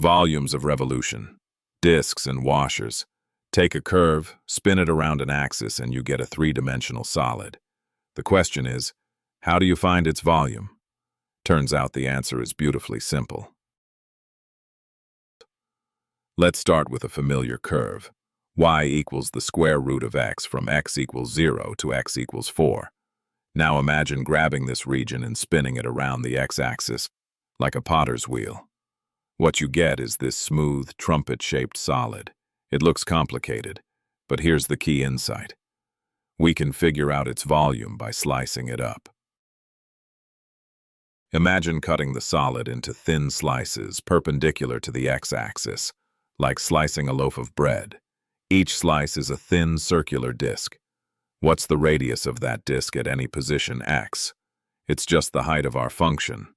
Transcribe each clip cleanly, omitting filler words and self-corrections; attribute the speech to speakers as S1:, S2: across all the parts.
S1: Volumes of revolution. Disks and washers. Take a curve, spin it around an axis, and you get a three-dimensional solid. The question is, how do you find its volume? Turns out the answer is beautifully simple. Let's start with a familiar curve. Y equals the square root of x from x equals 0 to x equals 4. Now imagine grabbing this region and spinning it around the x-axis like a potter's wheel. What you get is this smooth, trumpet-shaped solid. It looks complicated, but here's the key insight. We can figure out its volume by slicing it up. Imagine cutting the solid into thin slices perpendicular to the x-axis, like slicing a loaf of bread. Each slice is a thin circular disc. What's the radius of that disc at any position x? It's just the height of our function,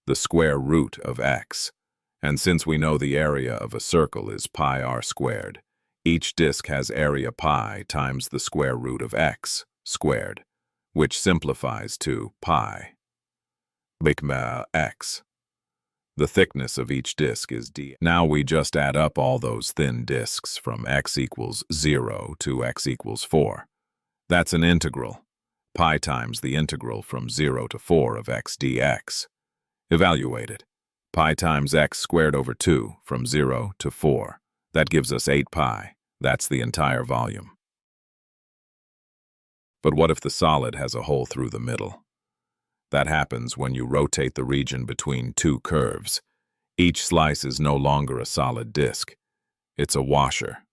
S1: the square root of x. And since we know the area of a circle is pi r squared, each disc has area pi times the square root of x squared, which simplifies to pi. X. The thickness of each disc is d. Now we just add up all those thin discs from x equals 0 to x equals 4. That's an integral. Pi times the integral from 0 to 4 of x dx. Evaluate it. Pi times x squared over 2 from 0 to 4. That gives us 8 pi. That's the entire volume. But what if the solid has a hole through the middle? That happens when you rotate the region between two curves. Each slice is no longer a solid disk. It's a washer,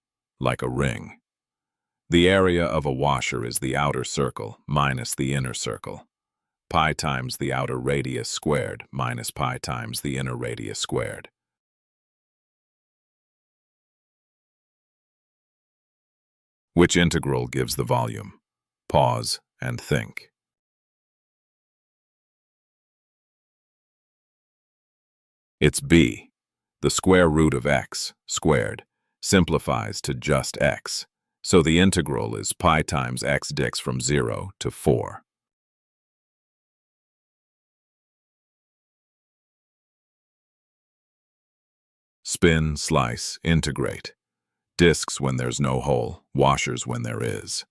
S1: like a ring. The area of a washer is the outer circle minus the inner circle. Pi times the outer radius squared minus pi times the inner radius squared. Which integral gives the volume? Pause and think. It's b. The square root of x squared simplifies to just x, so the integral is pi times x dx from 0 to 4. Spin, slice, integrate. Disks when there's no hole, washers when there is.